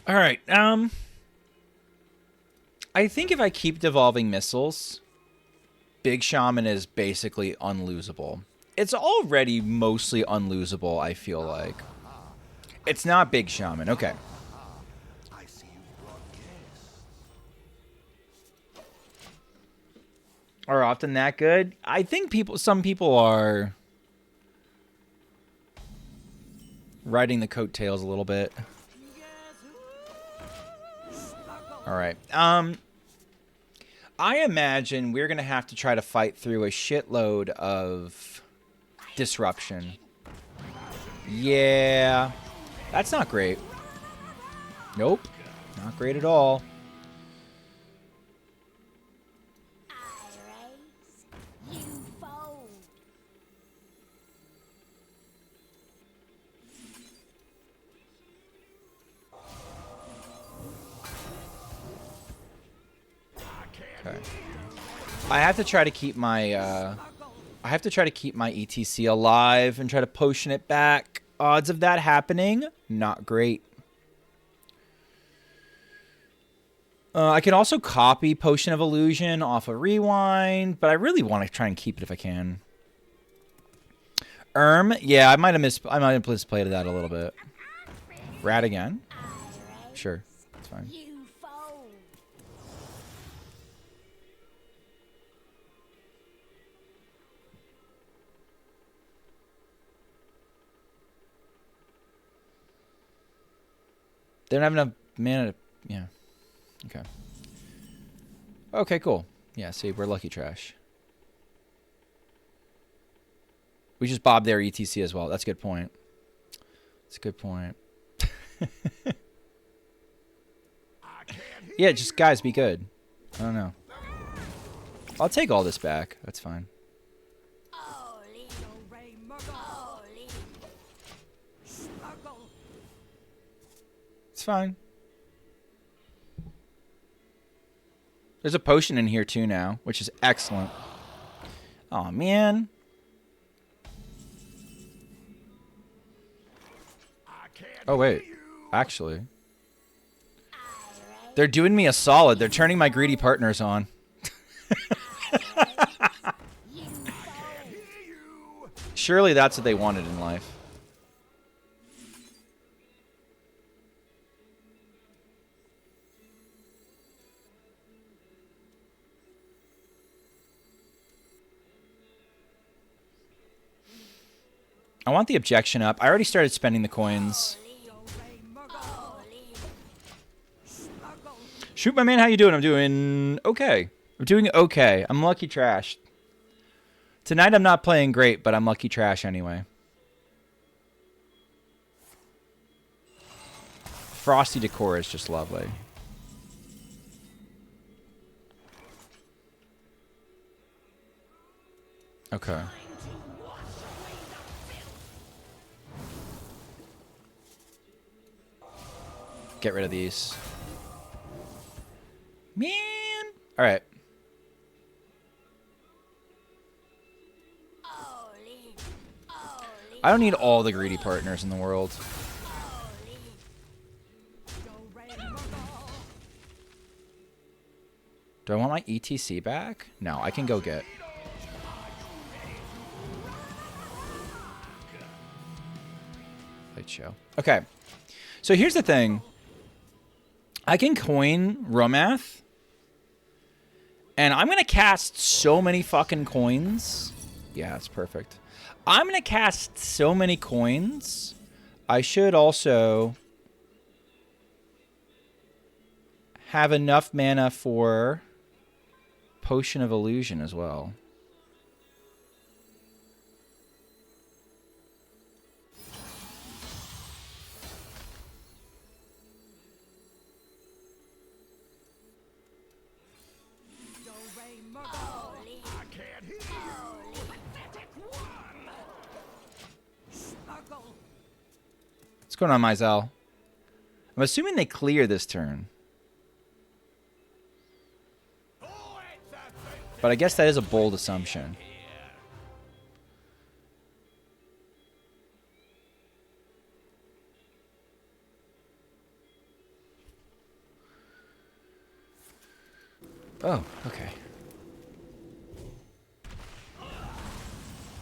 All right. I think if I keep devolving missiles, Big Shaman is basically unlosable. It's already mostly unlosable, I feel like. It's not Big Shaman. Okay. I see you brought guests. Are often that good? I think some people are riding the coattails a little bit. All right. I imagine we're going to have to try to fight through a shitload of disruption. Yeah. That's not great. Nope. Not great at all. Okay. I have to try to keep my ETC alive and try to potion it back. Odds of that happening, not great. I can also copy Potion of Illusion off a Rewind, but I really want to try and keep it if I can. Yeah, I might have misplayed that a little bit. Rat again? Sure, that's fine. They don't have enough mana to... Yeah. Okay. Okay, cool. Yeah, see, we're lucky trash. We just bobbed their ETC as well. That's a good point. That's a good point. Yeah, just guys, be good. I don't know. I'll take all this back. That's fine. It's fine. There's a potion in here too now, which is excellent. Oh man. Oh wait. Actually. They're doing me a solid. They're turning my greedy partners on. Surely that's what they wanted in life. I want the objection up. I already started spending the coins. Shoot, my man, how you doing? I'm doing okay. I'm doing okay. I'm lucky trash. Tonight I'm not playing great, but I'm lucky trash anyway. Frosty decor is just lovely. Okay. Get rid of these. Man. All right. I don't need all the greedy partners in the world. Do I want my ETC back? No, I can go get. Light show. Okay. So here's the thing. I can coin Romath. And I'm going to cast so many fucking coins. Yeah, that's perfect. I'm going to cast so many coins. I should also have enough mana for Potion of Illusion as well. What's going on, Mizell? I'm assuming they clear this turn. But I guess that is a bold assumption. Oh, okay.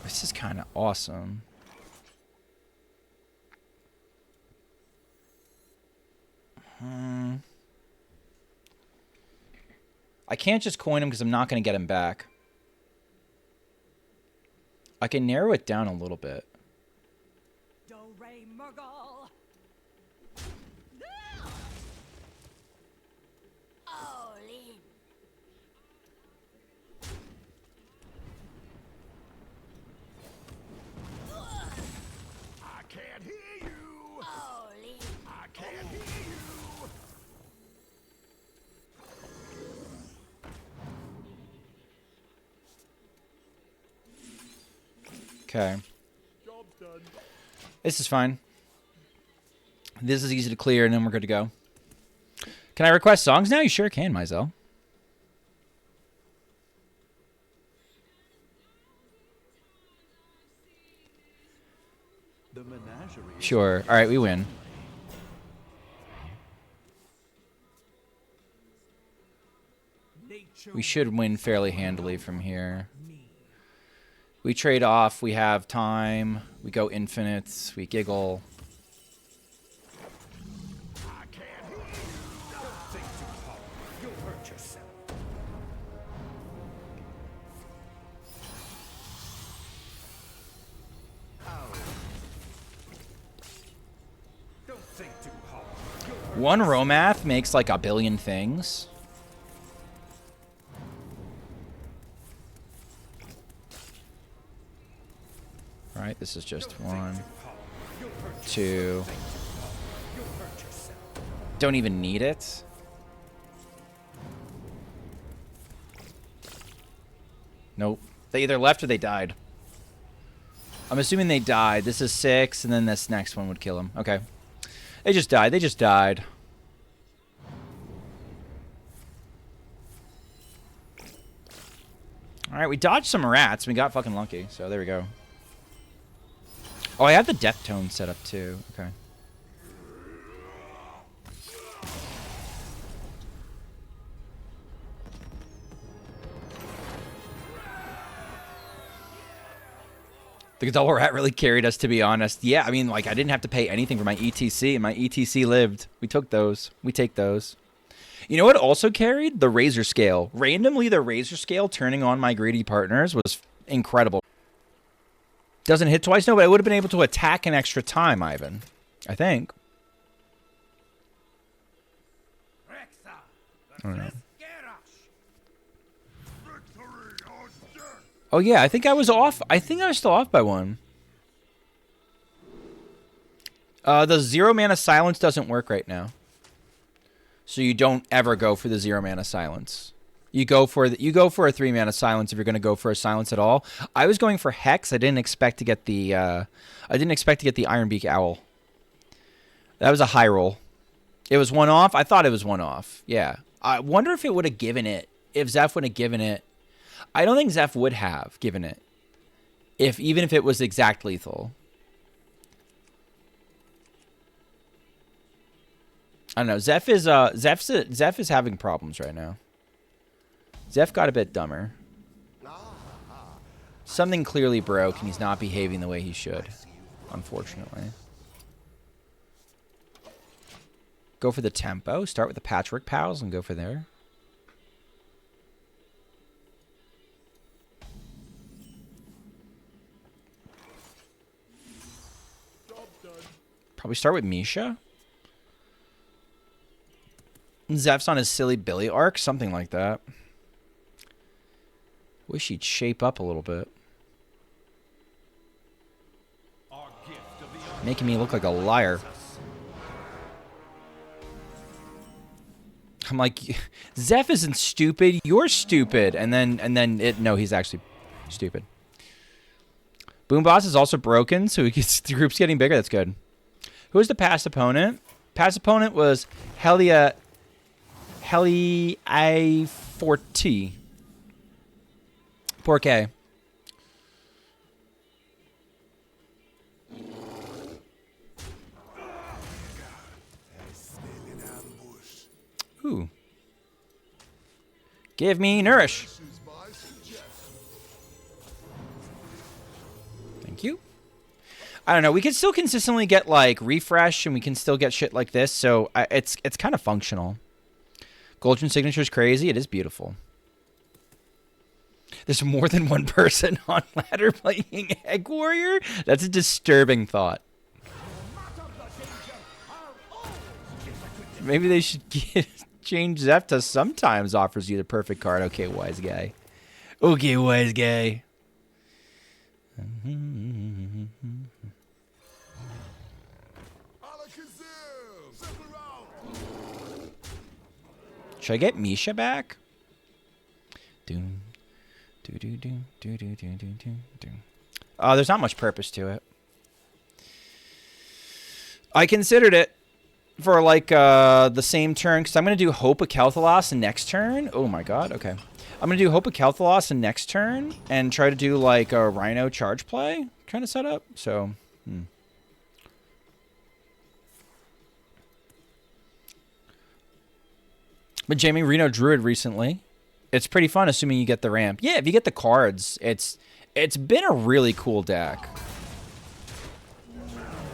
This is kind of awesome. I can't just coin him because I'm not going to get him back. I can narrow it down a little bit. I can't hear you. I can't hear you. Okay. Job's done. This is fine. This is easy to clear, and then we're good to go. Can I request songs now? You sure can, Mizell. The menagerie. Sure. All right, we win. We should win fairly handily from here. We trade off. We have time. We go infinite. We giggle. I can't hear you. Don't think too hard. You'll hurt yourself. Don't think too hard. One Romath makes like a billion things. All right, this is just 1, 2. Don't even need it. Nope. They either left or they died. I'm assuming they died. This is 6, and then this next one would kill him. Okay. They just died. They just died. All right, we dodged some rats. We got fucking lucky, so there we go. Oh, I have the death tone set up too. Okay. The double rat really carried us, to be honest. Yeah, I mean, like, I didn't have to pay anything for my ETC, and my ETC lived. We took those. We take those. You know what also carried? The Razor Scale. Randomly, the Razor Scale turning on my greedy partners was incredible. Doesn't hit twice? No, but I would have been able to attack an extra time, Ivan. I think. I don't know. Oh, yeah, I think I was off. I think I was still off by 1. The 0 mana silence doesn't work right now. So you don't ever go for the 0 mana silence. You go for a 3 mana silence if you're going to go for a silence at all. I was going for Hex. I didn't expect to get the Ironbeak Owl. That was a high roll. It was 1 off. I thought it was 1 off. Yeah. I wonder if it would have given it. If Zeph would have given it. I don't think Zeph would have given it. Even if it was exact lethal. I don't know. Zeph is having problems right now. Zeph got a bit dumber. Something clearly broke, and he's not behaving the way he should, unfortunately. Go for the tempo. Start with the Patchwork Pals and go for there. Probably start with Misha. Zeph's on his silly Billy arc, something like that. Wish he'd shape up a little bit. Making me look like a liar. I'm like, Zeph isn't stupid. You're stupid. And then no, he's actually stupid. Boom Boss is also broken, so the group's getting bigger. That's good. Who was the past opponent? Past opponent was Heli I-40. Poor K. Ooh. Give me nourish. Thank you. I don't know. We can still consistently get like refresh, and we can still get shit like this. So it's kind of functional. Goldren signature is crazy. It is beautiful. There's more than one person on ladder playing Egg Warrior. That's a disturbing thought. Maybe they should change Zeph to sometimes offers you the perfect card. Okay, wise guy. Okay, wise guy. Should I get Misha back? Doom. Oh, there's not much purpose to it. I considered it for like the same turn, because I'm going to do Hope of Kel'Thuzad next turn. Oh my god, okay. I'm going to do Hope of Kel'Thuzad next turn and try to do like a Rhino charge play kind of setup. So, But Jamie, Reno Druid recently. It's pretty fun, assuming you get the ramp. Yeah, if you get the cards, it's been a really cool deck.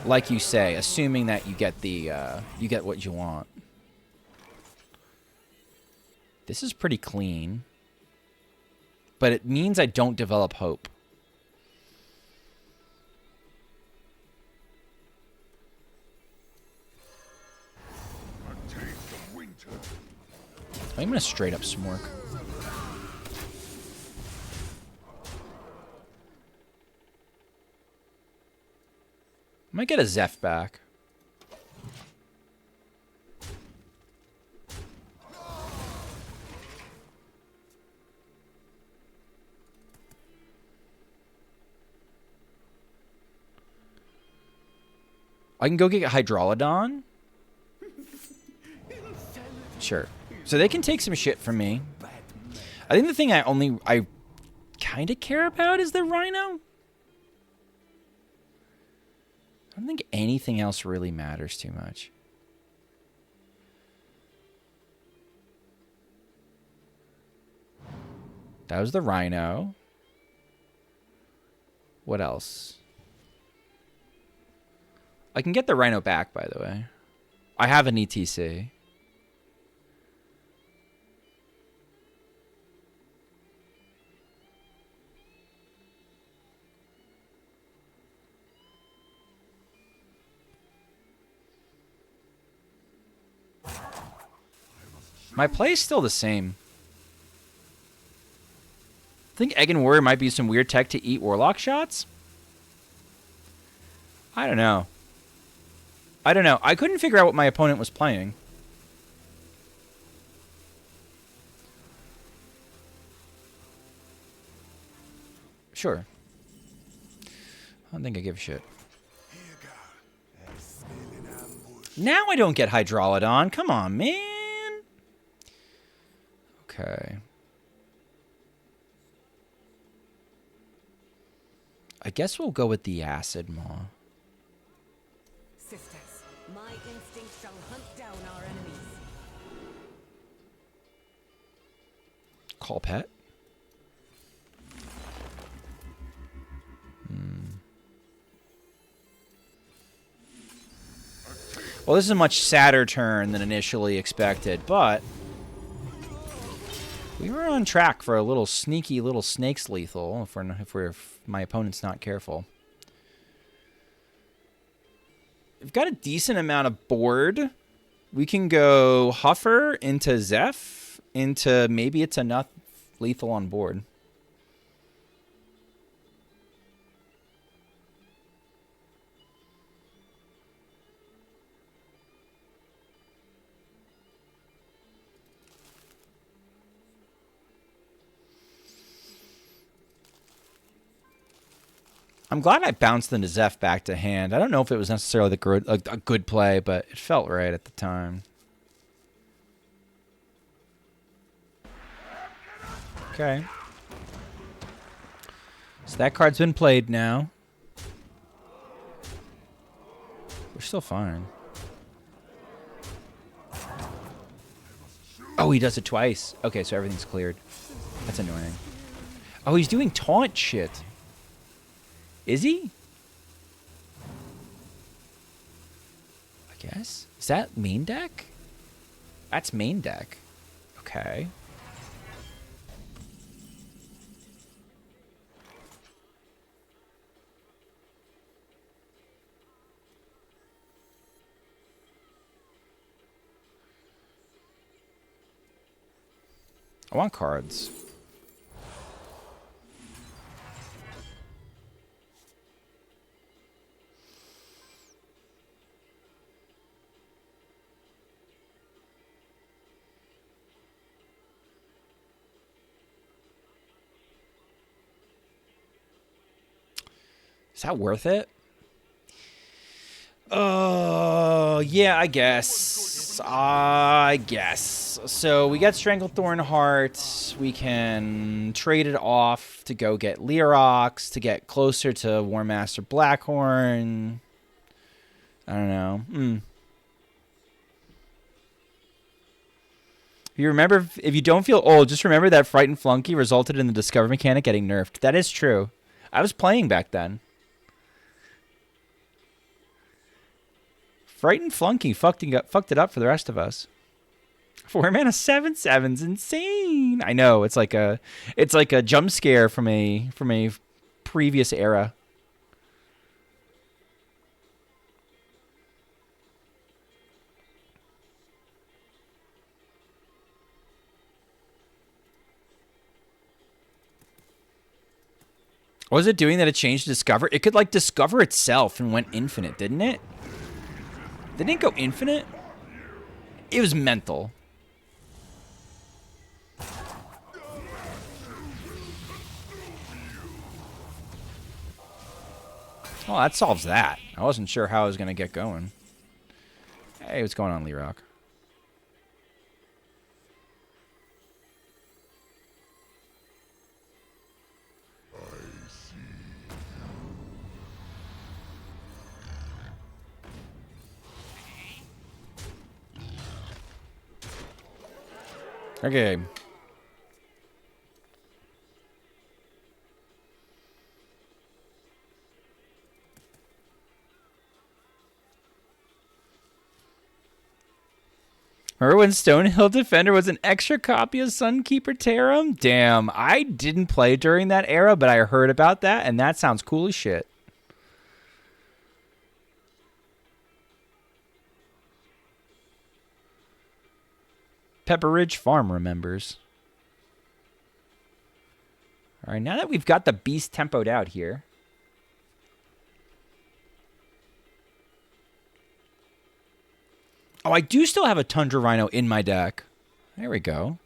Like you say, assuming that you get the you get what you want. This is pretty clean, but it means I don't develop hope. I'm gonna straight up smork. I might get a Zeph back. I can go get Hydrolodon. Sure. So they can take some shit from me. I think the thing I kind of care about is the Rhino. I don't think anything else really matters too much. That was the Rhino. What else? I can get the Rhino back, by the way. I have an ETC. My play's still the same. I think Egg and Warrior might be some weird tech to eat Warlock shots. I don't know. I don't know. I couldn't figure out what my opponent was playing. Sure. I don't think I give a shit. Now I don't get Hydrolodon. Come on, man. Okay. I guess we'll go with the Acid Maw. Sisters, my instinct shall hunt down our enemies. Call pet. Well, this is a much sadder turn than initially expected, but we were on track for a little sneaky little snakes lethal if my opponent's not careful. We've got a decent amount of board. We can go Huffer into Zeph into maybe it's enough lethal on board. I'm glad I bounced the Zeph back to hand. I don't know if it was necessarily a good play, but it felt right at the time. Okay. So that card's been played now. We're still fine. Oh, he does it twice. Okay, so everything's cleared. That's annoying. Oh, he's doing taunt shit. Is he? I guess. Is that main deck? That's main deck. Okay. I want cards. Is that worth it? Oh, yeah, I guess. I guess. So we got Stranglethorn Heart. We can trade it off to go get Leerox to get closer to Warmaster Blackhorn. I don't know. You remember, if you don't feel old, just remember that Frightened Flunky resulted in the Discover mechanic getting nerfed. That is true. I was playing back then. Frightened Flunky fucked it up for the rest of us. 4 mana 7/7's insane. I know, it's like a jump scare from a previous era. What was it doing that it changed to Discover? It could, like, discover itself and went infinite, didn't it? Didn't it go infinite? It was mental. Well, that solves that. I wasn't sure how I was going to get going. Hey, what's going on, Leerock? Okay. Remember when Stonehill Defender was an extra copy of Sunkeeper Tarum? Damn, I didn't play during that era, but I heard about that, and that sounds cool as shit. Pepper Ridge Farm remembers. All right, now that we've got the beast tempoed out here. Oh, I do still have a Tundra Rhino in my deck. There we go.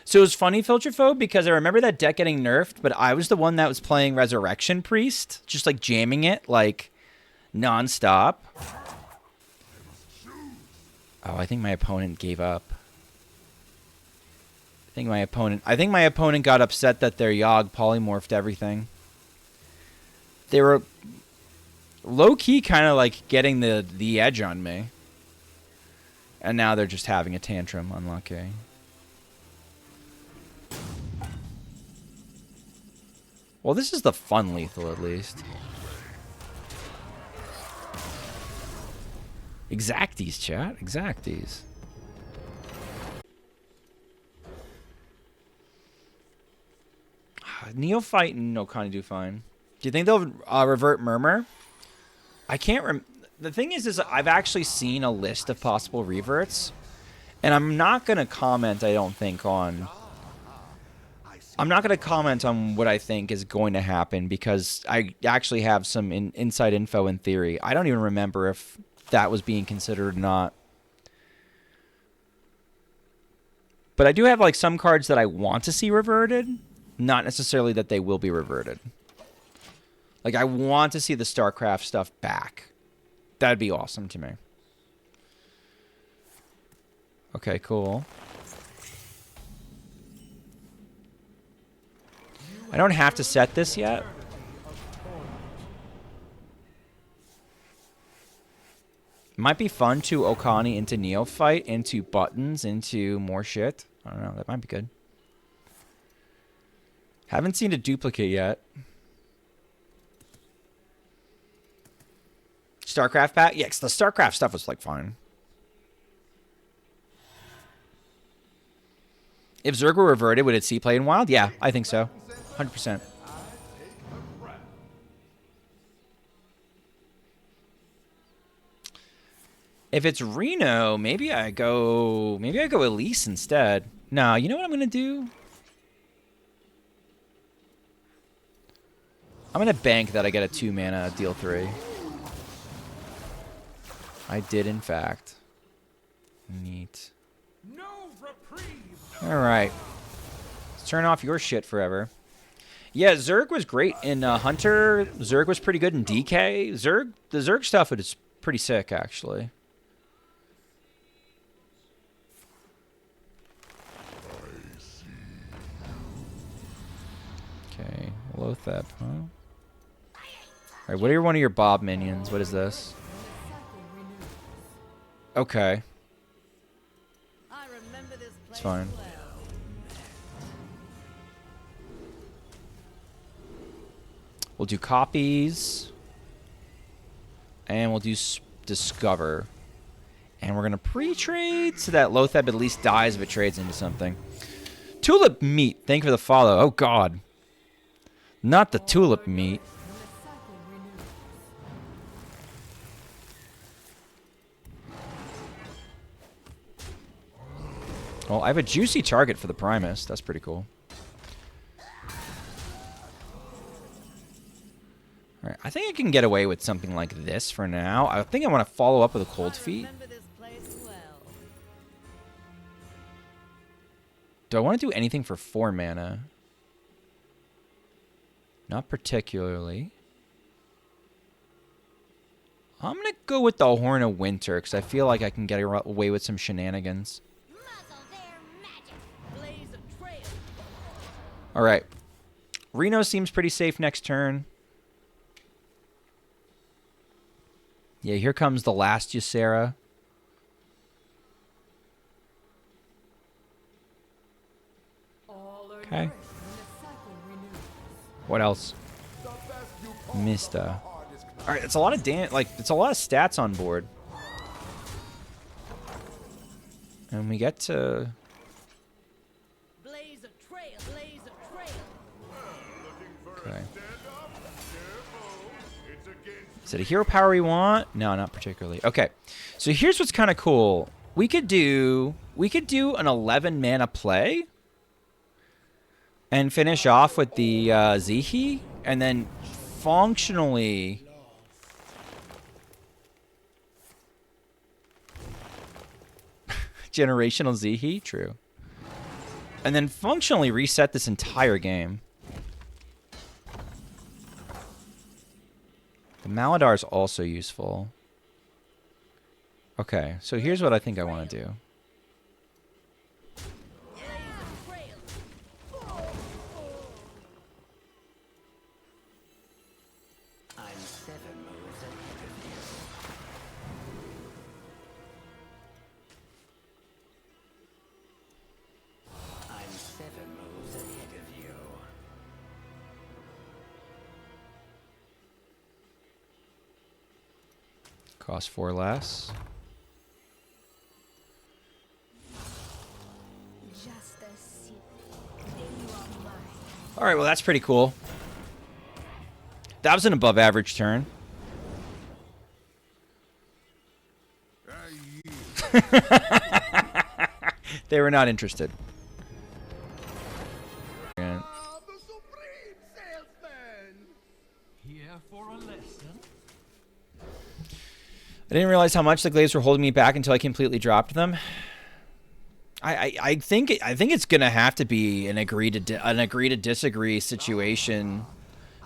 So it was funny, Filterphobe, because I remember that deck getting nerfed, but I was the one that was playing Resurrection Priest, just like jamming it, like, nonstop. Oh, I think my opponent gave up. I think my opponent got upset that their Yogg polymorphed everything. They were low-key kind of like getting the edge on me. And now they're just having a tantrum. Unlucky. Well, this is the fun lethal, at least. Exacties, chat. Exacties. Neophyte and Okani do fine. Do you think they'll revert Murmur? I can't the thing is I've actually seen a list of possible reverts. And I'm not going to comment, I don't think, on... I'm not going to comment on what I think is going to happen because I actually have some inside info in theory. I don't even remember if that was being considered or not. But I do have like some cards that I want to see reverted, not necessarily that they will be reverted. Like I want to see the StarCraft stuff back. That'd be awesome to me. Okay, cool. I don't have to set this yet. Might be fun to Okani into Neophyte, into Buttons, into more shit. I don't know. That might be good. Haven't seen a duplicate yet. StarCraft pack? Yeah, 'cause the StarCraft stuff was like fine. If Zerg were reverted, would it see play in Wild? Yeah, I think so. 100%. If it's Reno, maybe I go Elise instead. No, you know what I'm gonna do? I'm gonna bank that I get a 2 mana deal 3. I did in fact. Neat. No reprieve. Alright. Let's turn off your shit forever. Yeah, Zerg was great in Hunter. Zerg was pretty good in DK. The Zerg stuff is pretty sick, actually. Okay, Lothep, huh? Alright, what are one of your Bob minions? What is this? Okay. I remember this It's place fine. well. We'll do copies. And we'll do discover. And we're going to pre-trade so that Lotheb at least dies if it trades into something. Tulip meat. Thank you for the follow. Oh, God. Not the tulip meat. Well, I have a juicy target for the Primus. That's pretty cool. All right, I think I can get away with something like this for now. I think I want to follow up with a Cold Feet. Remember this place well. Do I want to do anything for 4 mana? Not particularly. I'm going to go with the Horn of Winter because I feel like I can get away with some shenanigans. Muzzle their magic. Blaze a trail. All right. Reno seems pretty safe next turn. Yeah, here comes the last Ysera. Okay. What else? Mista. All right, it's a lot of it's a lot of stats on board. And we get to Blaze a trail. Blaze a trail. okay. Is it a hero power we want? No, not particularly. Okay. So here's what's kind of cool. We could do an 11 mana play and finish off with the Zihi and then functionally generational Zihi, true. And then functionally reset this entire game. The Maladar is also useful. Okay, so here's what I think I want to do. I'm 7 moves ahead of you. I'm 7 moves ahead of you. Cost 4 less. All right, well, that's pretty cool. That was an above average turn. They were not interested. The supreme salesman. Here for a lesson. I didn't realize how much the Glaives were holding me back until I completely dropped them. I think it's gonna have to be an agree to disagree situation,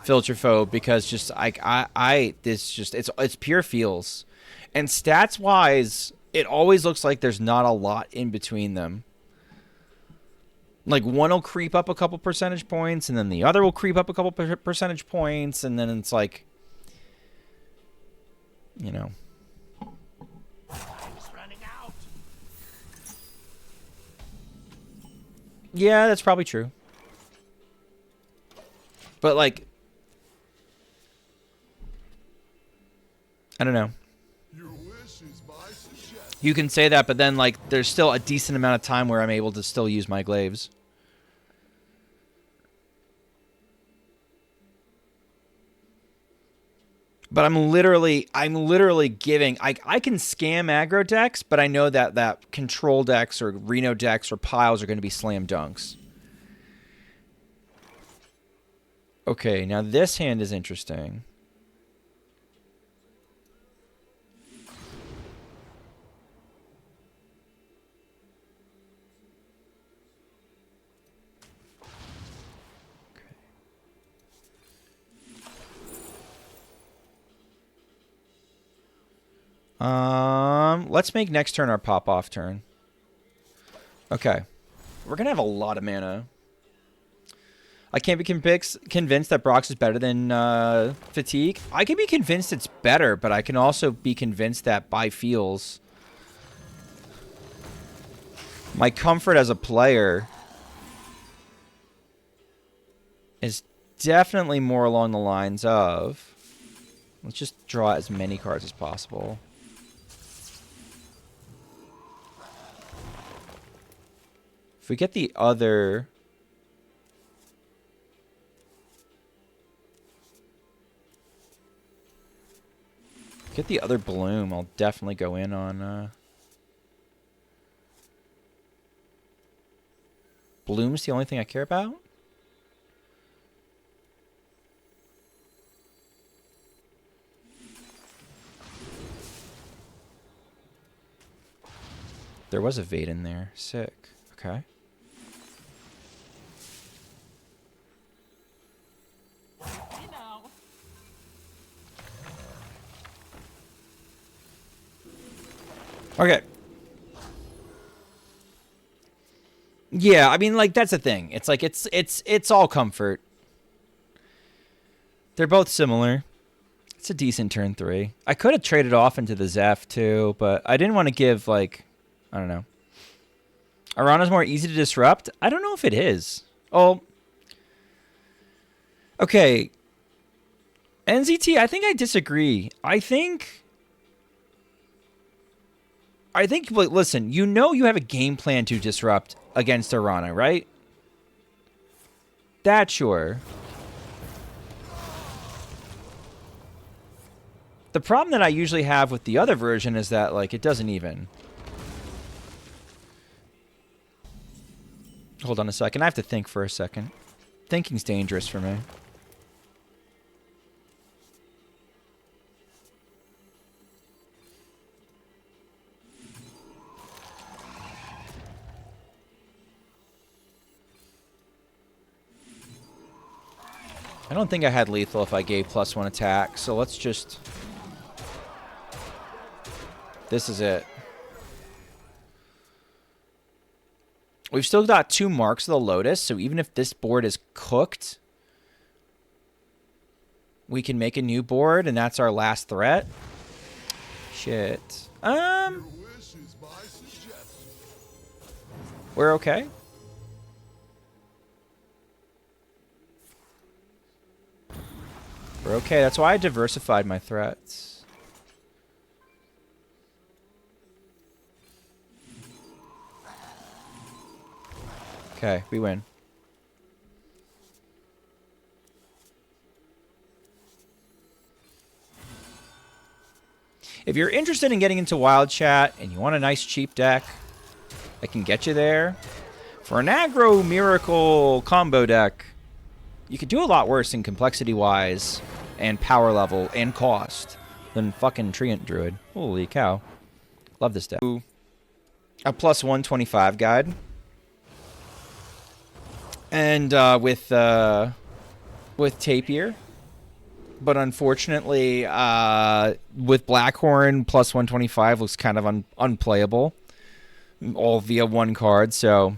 Filterphobe, because just it's pure feels, and stats wise, it always looks like there's not a lot in between them. Like, one will creep up a couple percentage points, and then the other will creep up a couple percentage points, and then it's like, you know. Time's running out. Yeah, that's probably true. But, like, I don't know. Your wish is my suggestion. You can say that, but then, like, there's still a decent amount of time where I'm able to still use my glaives. But I'm literally giving... I can scam aggro decks, but I know that control decks or Reno decks or piles are going to be slam dunks. Okay, now this hand is interesting. Let's make next turn our pop-off turn. Okay. We're going to have a lot of mana. I can't be convinced that Brox is better than Fatigue. I can be convinced it's better, but I can also be convinced that by feels. My comfort as a player is definitely more along the lines of... Let's just draw as many cards as possible. If we get the other... Get the other Bloom, I'll definitely go in on... Bloom's the only thing I care about? There was a Vade in there. Sick. Okay. You know. Okay. Yeah, I mean, like, that's the thing. It's like, it's all comfort. They're both similar. It's a decent turn 3. I could have traded off into the Zeph, too, but I didn't want to give, like, I don't know. Arana's more easy to disrupt? I don't know if it is. Oh. Okay. NZT, I think I disagree. I think, listen, you know you have a game plan to disrupt against Arana, right? That's sure. The problem that I usually have with the other version is that, like, it doesn't even. Hold on a second. I have to think for a second. Thinking's dangerous for me. I don't think I had lethal if I gave +1 attack, so let's just... This is it. We've still got 2 marks of the Lotus, so even if this board is cooked, we can make a new board, and that's our last threat. Shit. Your wish is my suggestion. We're okay. We're okay. That's why I diversified my threats. Okay, we win. If you're interested in getting into Wild Chat and you want a nice cheap deck, I can get you there. For an aggro miracle combo deck, you could do a lot worse in complexity-wise and power level and cost than fucking Treant Druid. Holy cow. Love this deck. A +125 guide. And with Tapir. But unfortunately, with Blackhorn, +125 looks kind of unplayable. All via 1 card, so...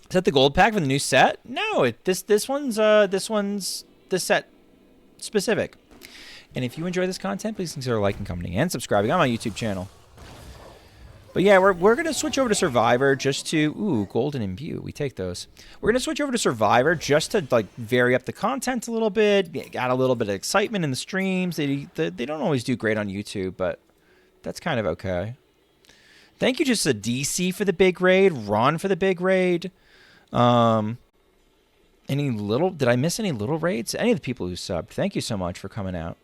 Is that the gold pack for the new set? No, this one's the set specific. And if you enjoy this content, please consider liking, commenting, and subscribing on my YouTube channel. But yeah, we're gonna switch over to Survivor just to golden imbue. We take those. We're gonna switch over to Survivor just to like vary up the content a little bit, add a little bit of excitement in the streams. They don't always do great on YouTube, but that's kind of okay. Thank you, just a DC for the big raid, Ron for the big raid. Did I miss any little raids? Any of the people who subbed, thank you so much for coming out.